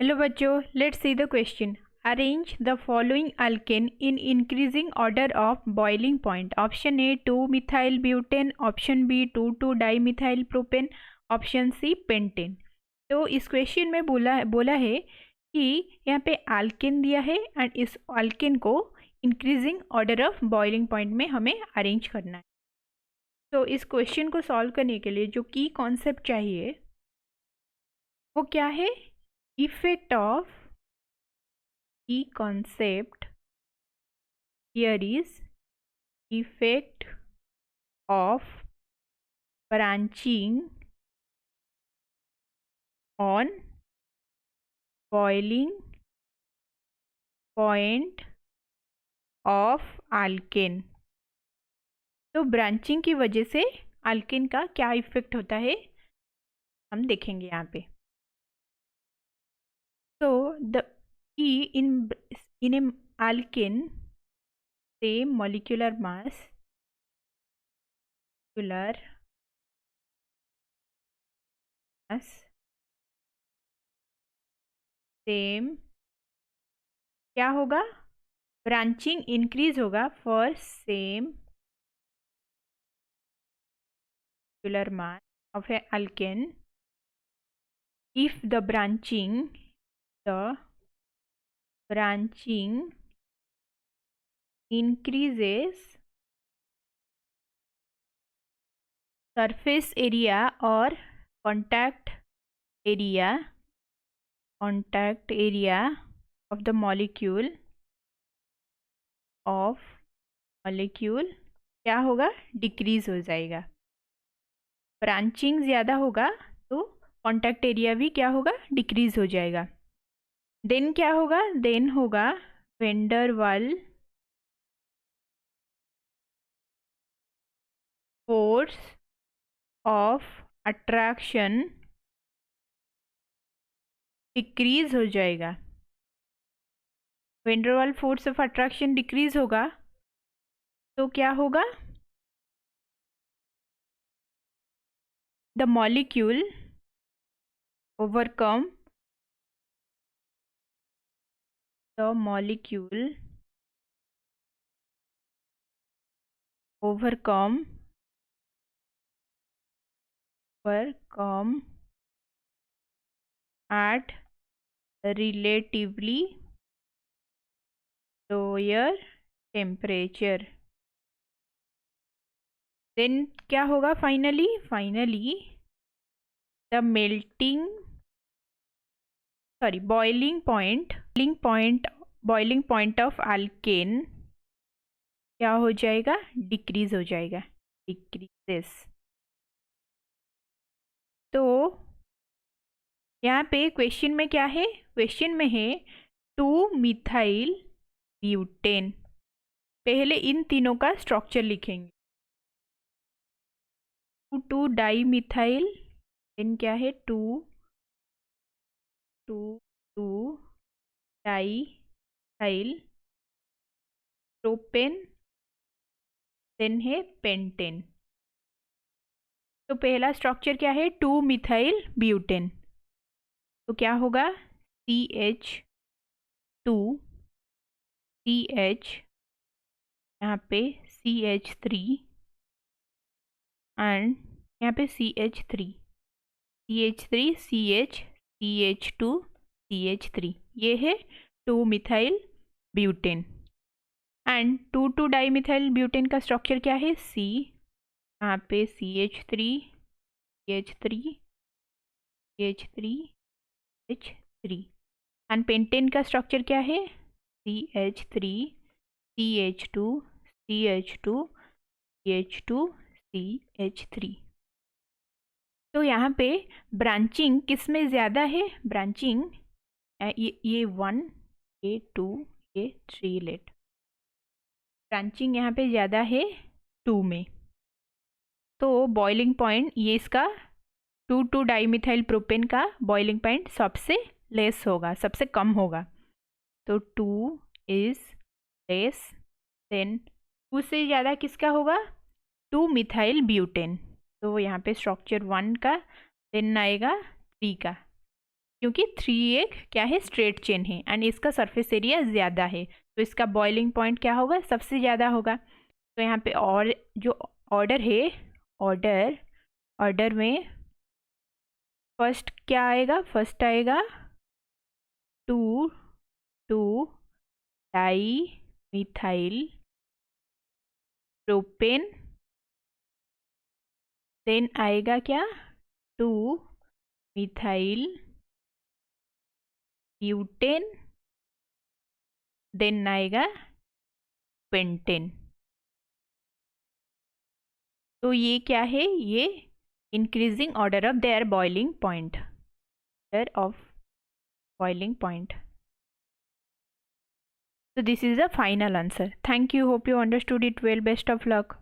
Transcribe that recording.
Hello बच्चों, let's see the question. Arrange the following alkane in increasing order of boiling point. Option A 2 methyl butane, option B 2 dimethyl propane, option C pentane. तो इस question में बोला है कि यहाँ पे alkane दिया है एंड इस अल्केन को increasing order of boiling point में हमें अरेंज करना है। तो इस क्वेश्चन को सॉल्व करने के लिए जो की कॉन्सेप्ट चाहिए वो क्या है? Effect of key concept here is effect of branching on boiling point of alkane। तो ब्रांचिंग की वजह से अल्केन का क्या इफेक्ट होता है हम देखेंगे यहाँ पे। तो the key in A alkane same molecular mass same क्या होगा? ब्रांचिंग इंक्रीज होगा for same molecular mass of a alkane if the branching increases surface area or contact area of the molecule क्या होगा? डिक्रीज हो जाएगा। Branching ज़्यादा होगा तो कॉन्टैक्ट एरिया भी क्या होगा? डिक्रीज हो जाएगा। देन क्या होगा? देन होगा वेंडर वाल फोर्स ऑफ अट्रैक्शन डिक्रीज हो जाएगा। Van der Waals force of attraction decrease होगा तो क्या होगा? The molecule overcome at relatively lower temperature। Then क्या होगा? Finally the boiling point of alkane क्या हो जाएगा? डिक्रीज हो जाएगा, डिक्रीजेस। तो यहाँ पे क्वेश्चन में क्या है? क्वेश्चन में है 2 मिथाइल ब्यूटेन। पहले इन तीनों का स्ट्रक्चर लिखेंगे। 2 डाई मिथाइल, देन क्या है? 2 डाई मिथाइल प्रोपेन, देन है पेंटेन। तो पहला स्ट्रक्चर क्या है? 2 मिथाइल ब्यूटेन। तो क्या होगा? CH2 CH, यहाँ पे CH3 एंड यहाँ पे CH3 CH CH2 CH3, ये है 2 methyl butane. And 2 di methyl butane का स्ट्रक्चर क्या है? C, यहाँ पे CH3 एंड पेंटेन का स्ट्रक्चर क्या है? CH3 CH2 CH3। तो यहाँ पे ब्रांचिंग किस में ज़्यादा है? ब्रांचिंग ये 1 ये 2 ये 3 लेट। ब्रांचिंग यहाँ पे ज़्यादा है 2 में। तो बॉइलिंग पॉइंट ये इसका 2 डाई मिथाइल प्रोपेन का बॉइलिंग पॉइंट सबसे लेस होगा, सबसे कम होगा। तो 2 इज लेस देन 2 से ज़्यादा किसका होगा? 2 मिथाइल ब्यूटेन। तो यहाँ पे स्ट्रक्चर 1 का, देन आएगा 3 का। क्योंकि 3 एक क्या है, स्ट्रेट चेन है एंड इसका सरफेस एरिया ज़्यादा है, तो इसका बॉइलिंग पॉइंट क्या होगा, सबसे ज़्यादा होगा। तो यहाँ पे और जो ऑर्डर है, ऑर्डर में फर्स्ट क्या आएगा, फर्स्ट आएगा 2 2 डाई मिथाइल प्रोपेन, देन आएगा क्या 2 मिथाइल ब्यूटेन, देन आएगा पेंटेन। तो ये क्या है, ये increasing order of their boiling point, order of boiling point. So this is the final answer. Thank you. Hope you understood it well. Best of luck.